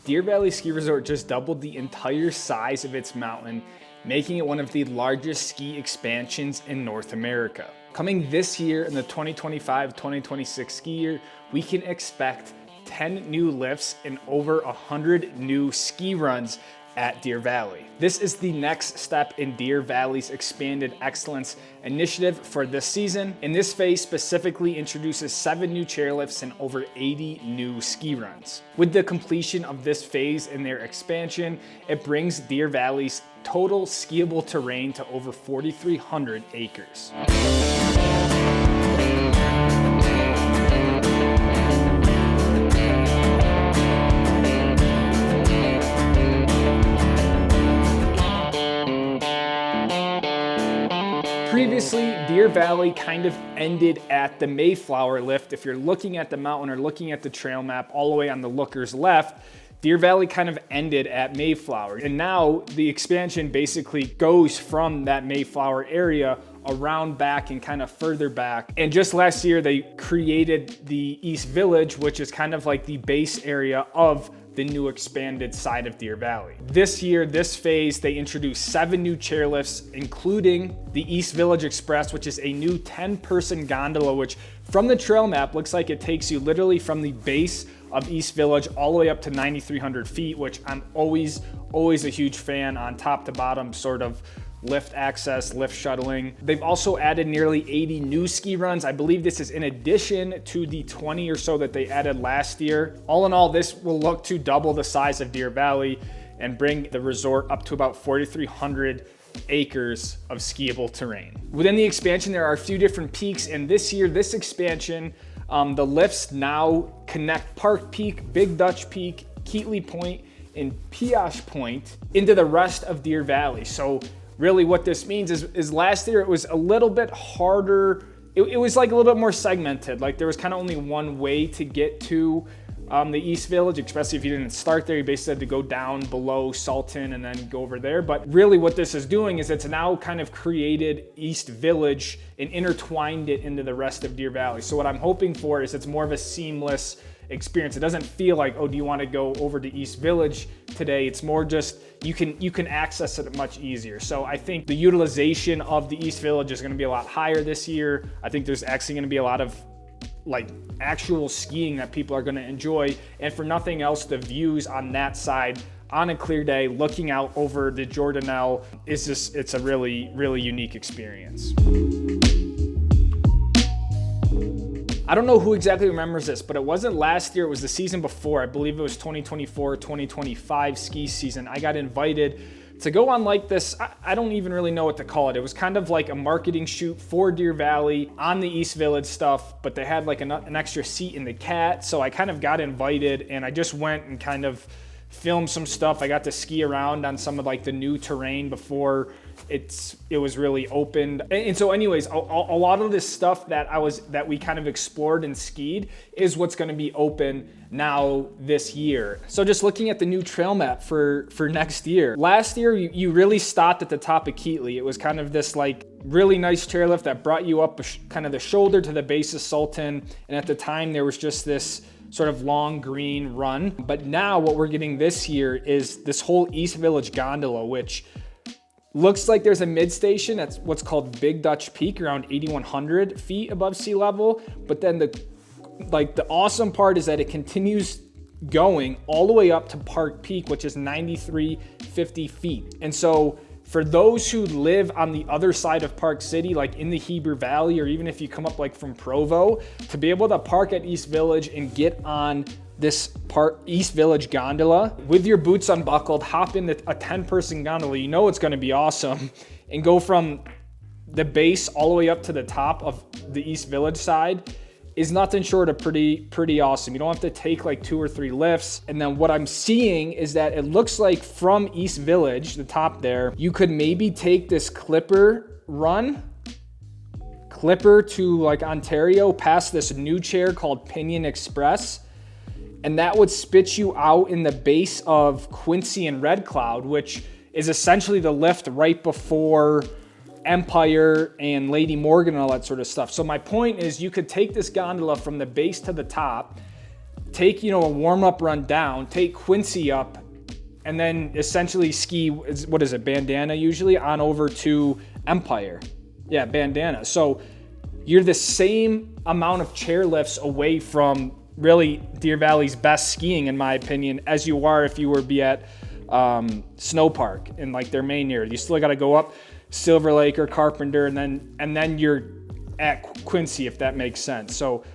Deer Valley Ski Resort just doubled the entire size of its mountain, making it one of the largest ski expansions in North America. Coming this year in the 2025-2026 ski year, we can expect 10 new lifts and over 100 new ski runs at Deer Valley. This is the next step in Deer Valley's expanded excellence initiative for this season, and this phase specifically introduces 7 new chairlifts and over 80 new ski runs. With the completion of this phase in their expansion, it brings Deer Valley's total skiable terrain to over 4,300 acres. Previously, Deer Valley kind of ended at the Mayflower lift. If you're looking at the mountain or looking at the trail map all the way on the looker's left, Deer Valley kind of ended at Mayflower. And now the expansion basically goes from that Mayflower area around back and kind of further back. And just last year, they created the East Village, which is kind of like the base area of the new expanded side of Deer Valley. This year, this phase, they introduced 7 new chairlifts, including the East Village Express, which is a new 10-person gondola, which from the trail map looks like it takes you literally from the base of East Village all the way up to 9,300 feet, which I'm always a huge fan on top to bottom sort of lift access, lift shuttling. They've also added nearly 80 new ski runs. I believe this is in addition to the 20 or so that they added last year. All in all, this will look to double the size of Deer Valley and bring the resort up to about 4,300 acres of skiable terrain. Within the expansion, there are a few different peaks, and this year, this expansion, the lifts now connect Park Peak, Big Dutch Peak, Keatley Point, and Pioche Point into the rest of Deer Valley. So really what this means is last year it was a little bit harder. It was like a little bit more segmented. Like there was kind of only one way to get to the East Village, especially if you didn't start there. You basically had to go down below Salton and then go over there. But really what this is doing is it's now kind of created East Village and intertwined it into the rest of Deer Valley. So what I'm hoping for is it's more of a seamless experience. It doesn't feel like, oh, do you want to go over to East Village today? It's more just you can access it much easier. So I think the utilization of the East Village is going to be a lot higher this year. I think there's actually going to be a lot of like actual skiing that people are going to enjoy. And for nothing else, the views on that side on a clear day looking out over the Jordanelle is just, it's a really, really unique experience. I don't know who exactly remembers this, but it wasn't last year, it was the season before. I believe it was 2024-2025 ski season. I got invited to go on like this, I don't even really know what to call it. It was kind of like a marketing shoot for Deer Valley on the East Village stuff, but they had like an extra seat in the Cat. So I kind of got invited and I just went and kind of filmed some stuff. I got to ski around on some of like the new terrain before it was really opened. And so anyways, a lot of this stuff that we kind of explored and skied is what's going to be open now this year. So just looking at the new trail map for next year. Last year, you really stopped at the top of Keatley. It was kind of this like really nice chairlift that brought you up kind of the shoulder to the base of Salton. And at the time, there was just this sort of long green run. But now what we're getting this year is this whole East Village gondola, which looks like there's a mid station that's what's called Big Dutch Peak, around 8,100 feet above sea level. But then the awesome part is that it continues going all the way up to Park Peak, which is 9,350 feet. And so for those who live on the other side of Park City, like in the Heber Valley, or even if you come up like from Provo, to be able to park at East Village and get on this East Village gondola with your boots unbuckled, hop in a 10-person gondola, you know it's going to be awesome, and go from the base all the way up to the top of the East Village side is nothing short of pretty awesome. You don't have to take like 2 or 3 lifts. And then what I'm seeing is that it looks like from East Village, the top there, you could maybe take this clipper to like Ontario past this new chair called Pinion Express. And that would spit you out in the base of Quincy and Red Cloud, which is essentially the lift right before Empire and Lady Morgan and all that sort of stuff. So my point is you could take this gondola from the base to the top, take, you know, a warm-up run down, take Quincy up, and then essentially ski, what is it, Bandana usually, on over to Empire. Yeah, Bandana. So you're the same amount of chairlifts away from really Deer Valley's best skiing, in my opinion, as you are if you were to be at Snow Park in like their main area. You still got to go up Silver Lake or Carpenter, and then you're at Quincy, if that makes sense. So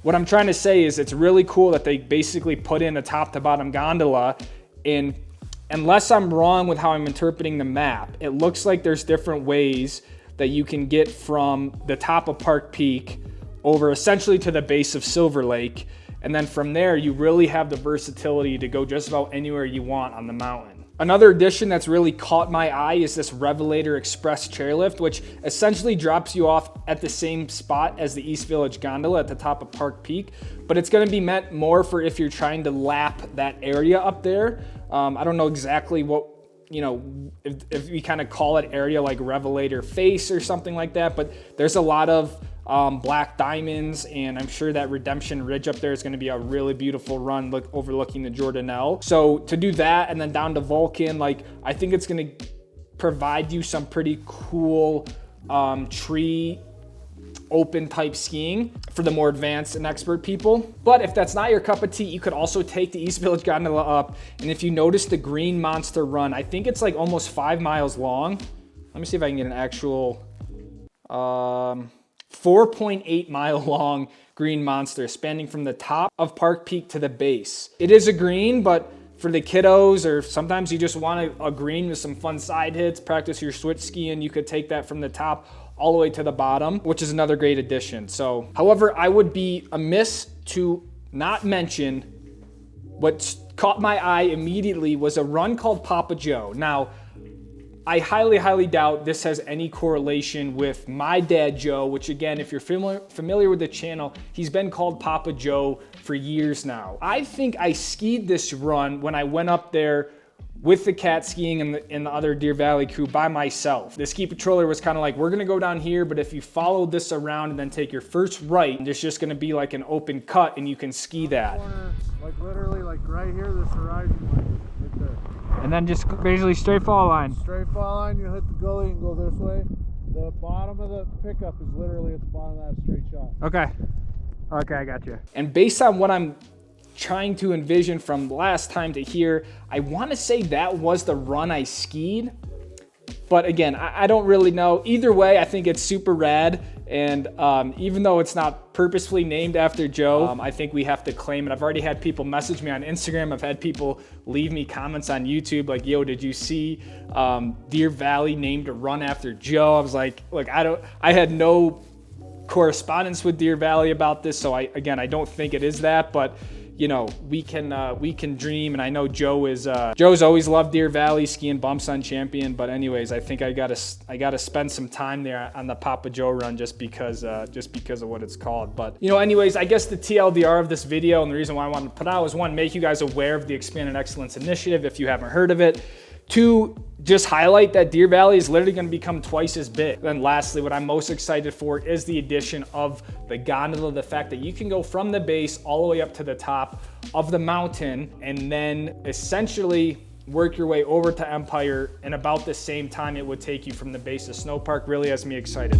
what I'm trying to say is it's really cool that they basically put in a top to bottom gondola. And unless I'm wrong with how I'm interpreting the map, it looks like there's different ways that you can get from the top of Park Peak over essentially to the base of Silver Lake. And then from there, you really have the versatility to go just about anywhere you want on the mountain. Another addition that's really caught my eye is this Revelator Express chairlift, which essentially drops you off at the same spot as the East Village gondola at the top of Park Peak, but it's gonna be meant more for if you're trying to lap that area up there. I don't know exactly what, you know, if we kind of call it area like Revelator Face or something like that, but there's a lot of black diamonds, and I'm sure that Redemption Ridge up there is going to be a really beautiful run overlooking the Jordanelle. So to do that and then down to Vulcan, like, I think it's going to provide you some pretty cool tree open type skiing for the more advanced and expert people. But if that's not your cup of tea, you could also take the East Village gondola up, and if you notice the Green Monster run, I think it's like almost 5 miles long. Let me see if I can get an actual 4.8 mile long Green Monster spanning from the top of Park Peak to the base. It is a green, but for the kiddos, or sometimes you just want a green with some fun side hits, practice your switch skiing, you could take that from the top all the way to the bottom, which is another great addition. So, however, I would be amiss to not mention what caught my eye immediately was a run called Papa Joe. Now, I highly, highly doubt this has any correlation with my dad, Joe, which again, if you're familiar with the channel, he's been called Papa Joe for years now. I think I skied this run when I went up there with the cat skiing and the other Deer Valley crew by myself. The ski patroller was kind of like, we're gonna go down here, but if you follow this around and then take your first right, there's just gonna be like an open cut and you can ski that. Corner, like literally like right here, this horizon line, right there. And then just basically straight fall line. Straight fall line, you hit the gully and go this way. The bottom of the pickup is literally at the bottom of that straight shot. Okay. Okay, I got you. And based on what I'm trying to envision from last time to here, I want to say that was the run I skied. But again, I don't really know. Either way, I think it's super rad. And even though it's not purposefully named after Joe, I think we have to claim it. I've already had people message me on Instagram. I've had people leave me comments on YouTube like, yo, did you see Deer Valley named a run after Joe? I was like, look, I had no correspondence with Deer Valley about this. So I don't think it is that, but you know, we can dream, and I know Joe's always loved Deer Valley, skiing bump sun champion. But anyways, I think I gotta spend some time there on the Papa Joe run just because of what it's called. But you know, anyways, I guess the TLDR of this video and the reason why I wanted to put out was one, make you guys aware of the Expanded Excellence Initiative if you haven't heard of it. Two, just highlight that Deer Valley is literally going to become twice as big. Then lastly, what I'm most excited for is the addition of the gondola, the fact that you can go from the base all the way up to the top of the mountain and then essentially work your way over to Empire in about the same time it would take you from the base of Snow Park. Really has me excited.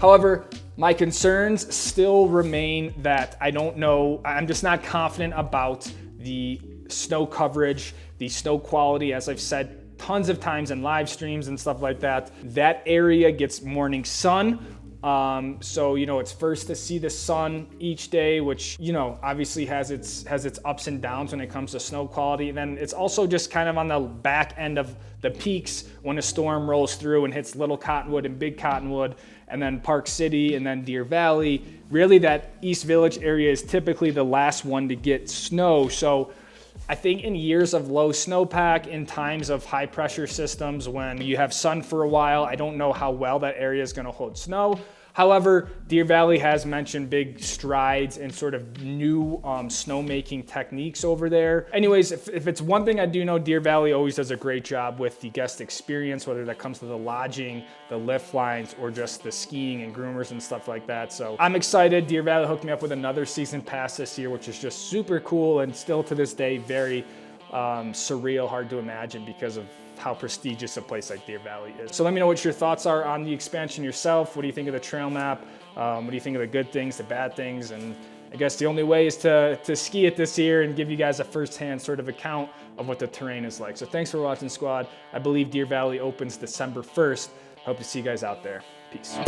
However, my concerns still remain that I don't know, I'm just not confident about the snow coverage, the snow quality. As I've said tons of times in live streams and stuff like that, that area gets morning sun. So, you know, it's first to see the sun each day, which, you know, obviously has its ups and downs when it comes to snow quality. And then it's also just kind of on the back end of the peaks when a storm rolls through and hits Little Cottonwood and Big Cottonwood, and then Park City and then Deer Valley. Really, that East Village area is typically the last one to get snow. So I think in years of low snowpack, in times of high pressure systems, when you have sun for a while, I don't know how well that area is going to hold snow. However, Deer Valley has mentioned big strides in sort of new snowmaking techniques over there. Anyways, if it's one thing I do know, Deer Valley always does a great job with the guest experience, whether that comes to the lodging, the lift lines, or just the skiing and groomers and stuff like that. So I'm excited. Deer Valley hooked me up with another season pass this year, which is just super cool and still to this day very surreal, hard to imagine because of how prestigious a place like Deer Valley is. So let me know what your thoughts are on the expansion yourself. What do you think of the trail map? What do you think of the good things, the bad things? And I guess the only way is to ski it this year and give you guys a firsthand sort of account of what the terrain is like. So thanks for watching, squad. I believe Deer Valley opens December 1st. Hope to see you guys out there. Peace.